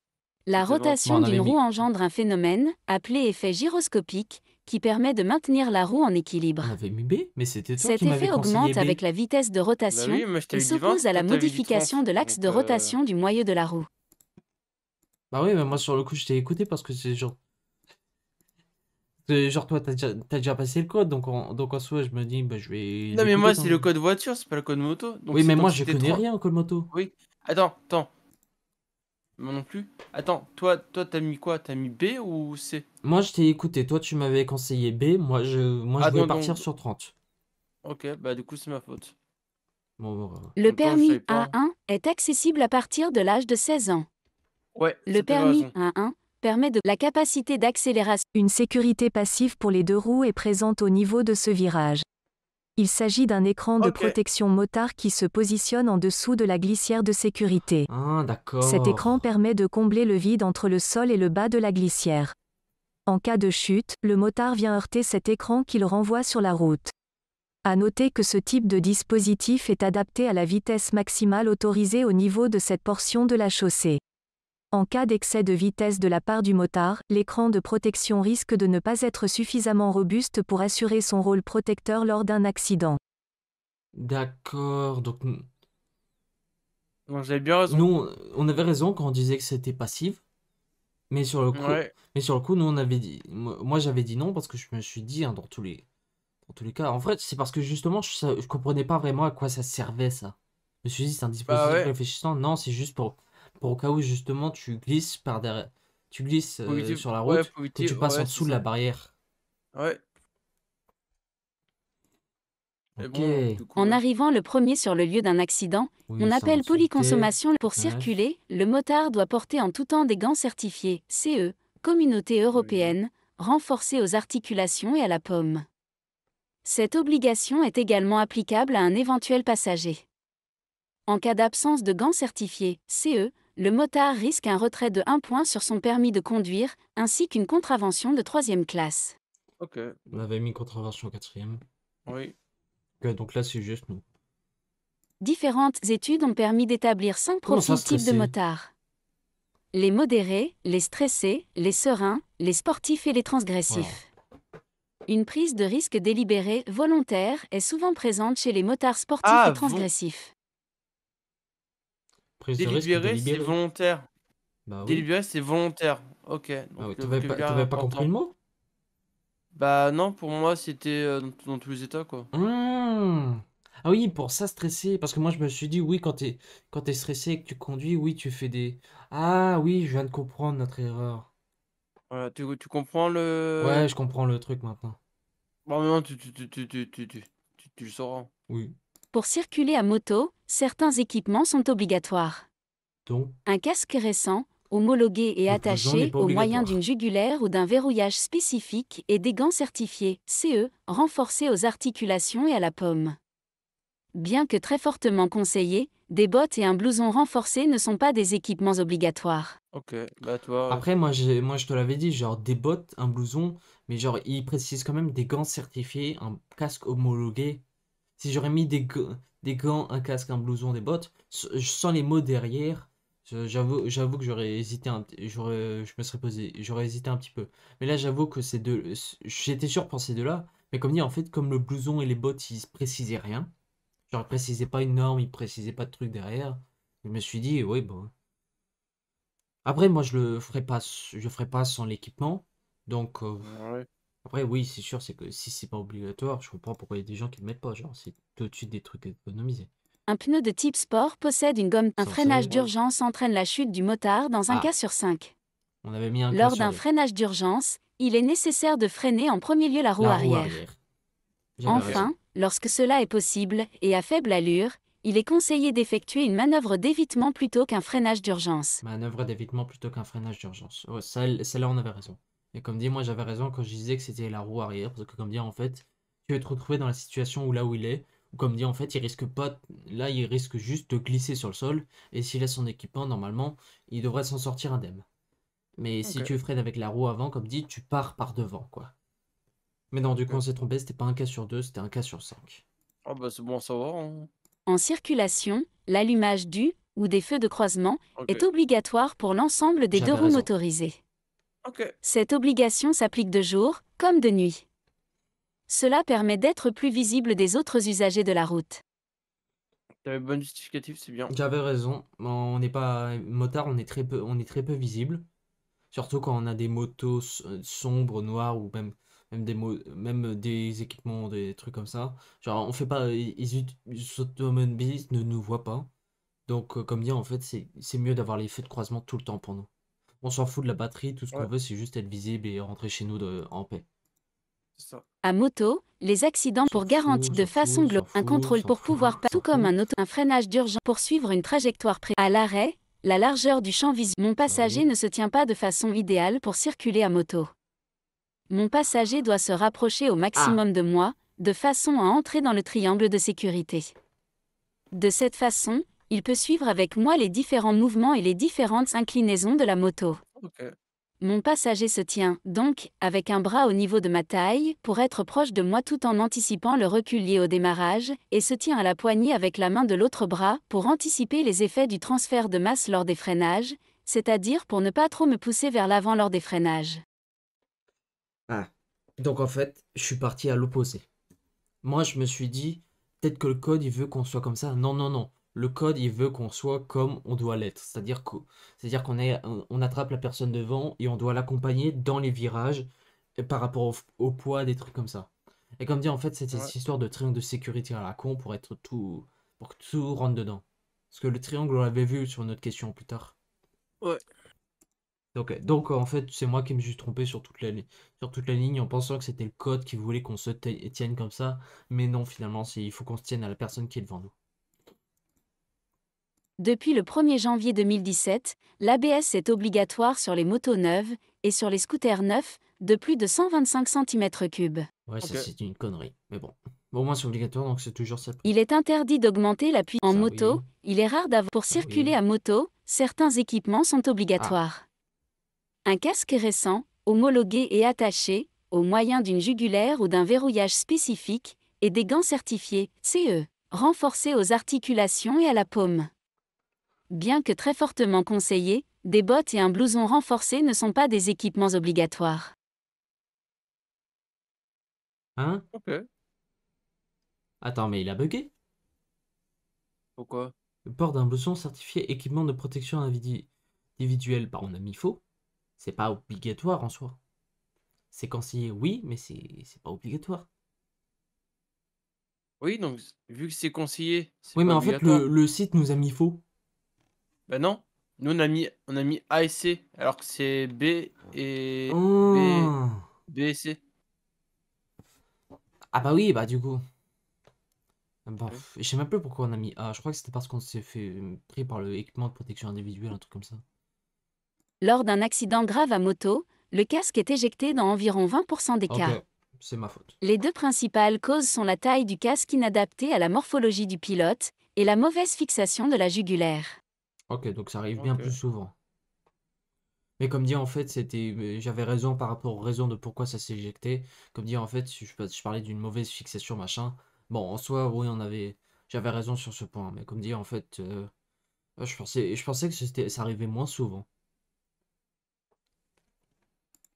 La C'était 20. Bon, rotation on d'une avait roue mis. engendre un phénomène, appelé effet gyroscopique, qui permet de maintenir la roue en équilibre. On avait mis B, mais c'était toi qui Cet m'avais effet conseillé augmente avec B. la vitesse de Bah rotation oui, moi je et t'avais dit 20, s'oppose à la toi t'avais dit modification 30. de l'axe Donc, de rotation du moyeu de la roue. Bah oui, mais moi sur le coup, je t'ai écouté parce que c'est genre toi, t'as déjà passé le code, donc en soi, je me dis, bah je vais non, mais l'écouter moi quand c'est le même. code voiture, c'est pas le code moto. Oui, mais moi, Donc je c'était connais 3. rien en code moto. Oui. Attends. Moi non plus. Attends, toi t'as mis quoi? T'as mis B ou C? Moi, je t'ai écouté. Toi, tu m'avais conseillé B. Moi, je Ah voulais non, donc. partir sur 30. Ok, bah du coup c'est ma faute. Bon, bon. Le En même temps, je savais permis pas. A1 est accessible à partir de l'âge de 16 ans. Ouais, Le ça t'avais permis raison. A1 permet de la capacité d'accélération. Une sécurité passive pour les 2 roues est présente au niveau de ce virage. Il s'agit d'un écran de Ok. protection motard qui se positionne en dessous de la glissière de sécurité. Ah, Cet écran d'accord. permet de combler le vide entre le sol et le bas de la glissière. En cas de chute, le motard vient heurter cet écran qui le renvoie sur la route. À noter que ce type de dispositif est adapté à la vitesse maximale autorisée au niveau de cette portion de la chaussée. En cas d'excès de vitesse de la part du motard, l'écran de protection risque de ne pas être suffisamment robuste pour assurer son rôle protecteur lors d'un accident. D'accord. Donc, Donc j'avais bien raison. nous, on avait raison quand on disait que c'était passif. Mais Ouais. sur le coup, nous, on avait dit. Moi, j'avais dit non parce que je me suis dit, hein, dans tous les cas. En fait, c'est parce que justement, je comprenais pas vraiment à quoi ça servait, ça. Je me suis dit, c'est un Bah dispositif ouais. réfléchissant. Non, c'est juste pour au cas où, justement, tu glisses par derrière. Tu glisses sur la Ouais, route, pour que éviter. tu passes en Ouais, c'est dessous de la ça. barrière. Ouais. Mais Ok. bon, du coup, En ouais. arrivant le premier sur le lieu d'un accident, Oui, on ça, on appelle se doutait. polyconsommation. Pour 9. circuler, le motard doit porter en tout temps des gants certifiés CE, Communauté Oui. européenne, renforcés aux articulations et à la paume. Cette obligation est également applicable à un éventuel passager. En cas d'absence de gants certifiés, CE, le motard risque un retrait de 1 point sur son permis de conduire, ainsi qu'une contravention de 3e classe. Ok. On avait mis contravention 4e. Oui. Ok, donc là, c'est juste nous. Différentes études ont permis d'établir 5 Comment ça, profils types de stressé? motards. Les modérés, les stressés, les sereins, les sportifs et les transgressifs. Une prise de risque délibérée, volontaire, est souvent présente chez les motards sportifs Ah, et transgressifs. Prise de risque délibéré, c'est délibérée. volontaire. Bah oui. Délibéré, c'est volontaire. Ok. Ah Donc oui, le t'avais vocabulaire est pas compris important. le mot? Bah non, pour moi, c'était dans tous les états, quoi. Ah oui, pour ça, stresser. Parce que moi, je me suis dit, oui, quand t'es stressé et que tu conduis, oui, tu fais des... Ah oui, je viens de comprendre notre erreur. Voilà, tu comprends le... Ouais, je comprends le truc maintenant. Bon, non, tu le sauras. Oui. Pour circuler à moto, certains équipements sont obligatoires. Donc, Un casque récent, homologué et le blouson n'est attaché pas au moyen obligatoire. d'une jugulaire ou d'un verrouillage spécifique et des gants certifiés, CE, renforcés aux articulations et à la paume. Bien que très fortement conseillés, des bottes et un blouson renforcé ne sont pas des équipements obligatoires. Ok, bah toi... Après, moi, je te l'avais dit, genre des bottes, un blouson, mais genre, il précise quand même des gants certifiés, un casque homologué. Si j'aurais mis des gants, un casque, un blouson, des bottes, sans les mots derrière, j'avoue que j'aurais hésité je me serais posé, j'aurais hésité un petit peu. Mais là, j'avoue que j'étais sûr pour ces deux-là, mais comme dit, en fait, comme le blouson et les bottes, ils précisaient rien, genre, ils précisaient pas une norme, ils précisaient pas de truc derrière, je me suis dit, oui, bon. Après, moi, je ferai pas sans l'équipement, donc, Ouais. après, oui, c'est sûr, c'est que si c'est pas obligatoire, je comprends pourquoi il y a des gens qui le mettent pas, genre, c'est tout de suite des trucs économisés. Un pneu de type sport possède une gomme. Un Censé, freinage ouais. d'urgence entraîne la chute du motard dans un Ah. cas sur 5. On avait mis un cas Lors sur d'un deux. freinage d'urgence, il est nécessaire de freiner en premier lieu la roue La roue arrière. arrière. J'avais Enfin, raison. lorsque cela est possible et à faible allure, il est conseillé d'effectuer une manœuvre d'évitement plutôt qu'un freinage d'urgence. Manœuvre d'évitement plutôt qu'un freinage d'urgence. Ouais, celle-là, on avait raison. Et comme dit, moi, j'avais raison quand je disais que c'était la roue arrière, parce que comme dit, en fait, tu vas te retrouver dans la situation où là où il est, ou comme dit, en fait, il risque pas, là, il risque juste de glisser sur le sol, et s'il a son équipement, normalement, il devrait s'en sortir indemne. Mais si Ok. tu freines avec la roue avant, comme dit, tu pars par devant, quoi. Mais non, du coup, on s'est trompé, c'était pas un cas sur deux, c'était un cas sur 5. Ah bah c'est bon à savoir, hein. En circulation, l'allumage du ou des feux de croisement Ok. est obligatoire pour l'ensemble des J'avais deux roues raison. motorisées. Ok. Cette obligation s'applique de jour comme de nuit. Cela permet d'être plus visible des autres usagers de la route. T'avais bonne justificatif, c'est bien. J'avais raison, on n'est pas motard, on est très peu visible. Surtout quand on a des motos sombres, noires ou même des équipements, des trucs comme ça. Genre, on fait pas, les automobilistes ne nous voient pas. Donc, comme dit, en fait, c'est mieux d'avoir les feux de croisement tout le temps pour nous. On s'en fout de la batterie, tout ce qu'on Ouais. veut, c'est juste être visible et rentrer chez nous en paix. C'est ça. À moto, les accidents pour garantir de façon globale, un contrôle pour pouvoir tout comme un freinage d'urgence pour suivre une trajectoire à l'arrêt, la largeur du champ visuel. Mon passager ne se tient pas de façon idéale pour circuler à moto. Mon passager doit se rapprocher au maximum de moi, de façon à entrer dans le triangle de sécurité. De cette façon, il peut suivre avec moi les différents mouvements et les différentes inclinaisons de la moto. Ok. Mon passager se tient, donc, avec un bras au niveau de ma taille, pour être proche de moi tout en anticipant le recul lié au démarrage, et se tient à la poignée avec la main de l'autre bras, pour anticiper les effets du transfert de masse lors des freinages, c'est-à-dire pour ne pas trop me pousser vers l'avant lors des freinages. Ah. Donc en fait, je suis parti à l'opposé. Moi, je me suis dit, peut-être que le code, il veut qu'on soit comme ça. Non, non, non. Le code, il veut qu'on soit comme on doit l'être. C'est-à-dire qu'on attrape la personne devant et on doit l'accompagner dans les virages par rapport au poids, des trucs comme ça. Et comme dit, en fait, c'est Ouais. cette histoire de triangle de sécurité à la con pour que tout rentre dedans. Parce que le triangle, on l'avait vu sur une autre question plus tard. Ouais. Donc en fait, c'est moi qui me suis trompé sur toute la ligne en pensant que c'était le code qui voulait qu'on se tienne comme ça. Mais non, finalement, il faut qu'on se tienne à la personne qui est devant nous. Depuis le 1er janvier 2017, l'ABS est obligatoire sur les motos neuves et sur les scooters neufs de plus de 125 cm3. Ouais, ça Ok. c'est une connerie. Mais bon. Bon, au moins c'est obligatoire, donc c'est toujours ça. Il est interdit d'augmenter la puissance en Ça, moto. oui. Il est rare d'avoir. Pour Ça, circuler oui. à moto, certains équipements sont Ah, obligatoires. Un casque récent, homologué et attaché, au moyen d'une jugulaire ou d'un verrouillage spécifique, et des gants certifiés, CE, renforcés aux articulations et à la paume. Bien que très fortement conseillés, des bottes et un blouson renforcé ne sont pas des équipements obligatoires. hein? Ok. Attends, mais il a bugué? Pourquoi? Le port d'un blouson certifié équipement de protection individuelle. Bah, on a mis faux. C'est pas obligatoire en soi. C'est conseillé, oui, mais c'est pas obligatoire. Oui, donc vu que c'est conseillé, c'est Oui, pas mais en fait, obligatoire. le site nous a mis faux. Ben non. Nous on a mis A et C, alors que c'est B et B, Oh. B et C. Ah bah oui, bah du coup. Bah, Oui. je sais même plus pourquoi on a mis A. Je crois que c'était parce qu'on s'est fait pris par le équipement de protection individuelle, un truc comme ça. Lors d'un accident grave à moto, le casque est éjecté dans environ 20% des Ok, cas. c'est ma faute. Les deux principales causes sont la taille du casque inadaptée à la morphologie du pilote et la mauvaise fixation de la jugulaire. Ok, donc ça arrive bien Ok. plus souvent. Mais comme dit, en fait, j'avais raison par rapport aux raisons de pourquoi ça s'est éjecté. Comme dit, en fait, je parlais d'une mauvaise fixation, machin. Bon, en soi, oui, j'avais raison sur ce point. Mais comme dit, en fait, je pensais que ça arrivait moins souvent.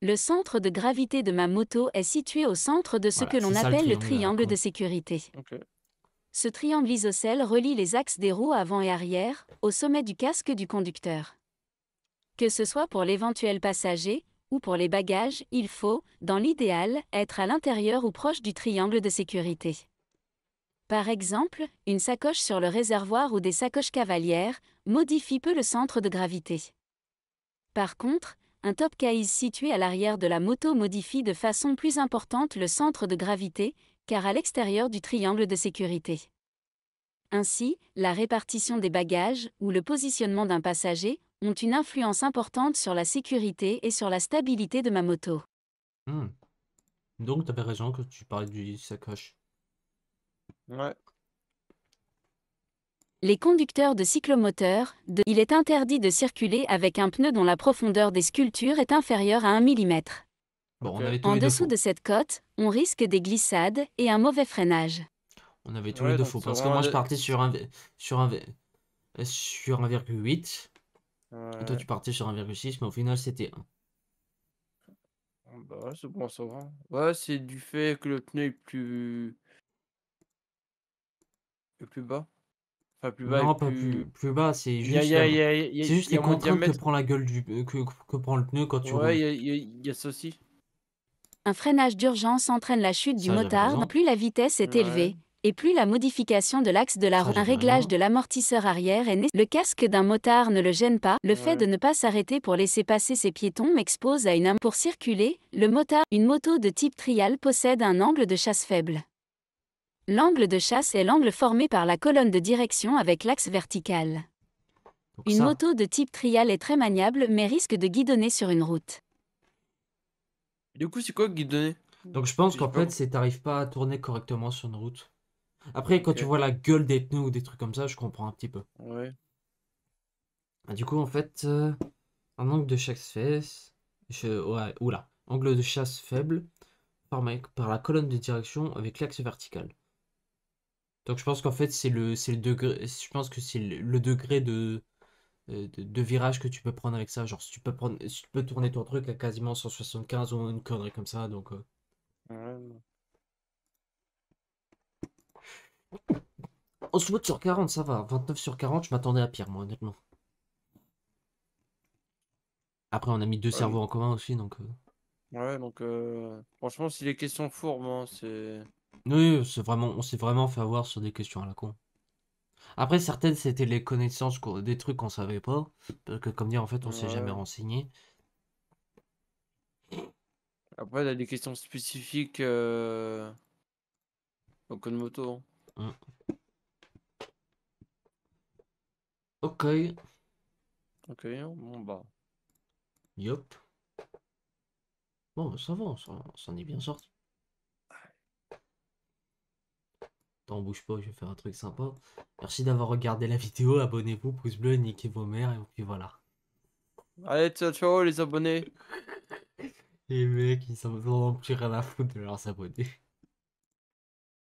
Le centre de gravité de ma moto est situé au centre de ce Voilà, que c'est l'on ça le appelle le triangle à la triangle con. de sécurité. Ok. Ce triangle isocèle relie les axes des roues avant et arrière au sommet du casque du conducteur. Que ce soit pour l'éventuel passager ou pour les bagages, il faut, dans l'idéal, être à l'intérieur ou proche du triangle de sécurité. Par exemple, une sacoche sur le réservoir ou des sacoches cavalières modifie peu le centre de gravité. Par contre, un top case situé à l'arrière de la moto modifie de façon plus importante le centre de gravité, car à l'extérieur du triangle de sécurité. Ainsi, la répartition des bagages ou le positionnement d'un passager ont une influence importante sur la sécurité et sur la stabilité de ma moto. Hmm. Donc, t'avais raison quand tu parlais du sacoche. Ouais. Les conducteurs de cyclomoteurs, il est interdit de circuler avec un pneu dont la profondeur des sculptures est inférieure à 1 mm. Bon, Ok. on avait tous En les deux dessous faux. de cette cote, on risque des glissades et un mauvais freinage. On avait tous les Ouais, deux donc faux. c'est Parce que vraiment. moi, je partais sur un, sur 1,8. Et toi, Ouais. tu partais sur 1,6. Mais au final, c'était 1. Bah ouais, c'est bon, ça va. Ouais, c'est du fait que le pneu est plus bas. Enfin, plus bas et Non, pas plus. plus bas. C'est Il y a, il juste y a, il y a, il y a- c'est il juste y les a moins de contraintes que diamètre. prend la gueule que prend le pneu quand tu Ouais, roules. il y a ça aussi. Un freinage d'urgence entraîne la chute du Ça, j'avais motard. raison. Plus la vitesse est Ouais. élevée, et plus la modification de l'axe de la Ça, roue. Un j'avais réglage raison. de l'amortisseur arrière est nécessaire. Le casque d'un motard ne le gêne pas. Le fait de Ouais. ne pas s'arrêter pour laisser passer ses piétons m'expose à une pour circuler. Le motard, une moto de type trial possède un angle de chasse faible. L'angle de chasse est l'angle formé par la colonne de direction avec l'axe vertical. Donc Une ça. moto de type trial est très maniable mais risque de guidonner sur une route. Du coup, c'est quoi guidonner? Donc je pense J'ai qu'en pas. fait, t'arrives pas à tourner correctement sur une route. Après, quand tu Ok. vois la gueule des pneus ou des trucs comme ça, je comprends un petit peu. Ouais. Ah, du coup, en fait, un angle de chasse fesse. Ouais, oula. Angle de chasse faible formé par la colonne de direction avec l'axe vertical. Donc je pense qu'en fait, c'est le degré. Je pense que c'est le degré de virage que tu peux prendre avec ça. Genre, si tu peux tourner ton truc à quasiment 175 ou une connerie comme ça. Donc, Ouais. on se vote sur 40, ça va. 29 sur 40, je m'attendais à pire, moi, honnêtement. Après, on a mis deux Ouais, cerveaux en commun aussi, donc. ouais, donc franchement, si les questions fourbes, hein, c'est. Oui, on s'est vraiment fait avoir sur des questions à la con. Après, certaines, c'était les connaissances, des trucs qu'on savait pas. Parce que, comme dit, en fait, on s'est jamais Ouais. renseigné. Après, il y a des questions spécifiques au code moto, hein. Hum. Ok, Ok, hein, bon bah. yop. Bon, ça va, on s'en est bien sorti. Attends, bouge pas, je vais faire un truc sympa. Merci d'avoir regardé la vidéo, abonnez-vous, pouce bleu, niquez vos mères, et puis voilà. Allez, ciao, ciao les abonnés. Les mecs, ils s'en ont plus rien à foutre de leurs abonnés.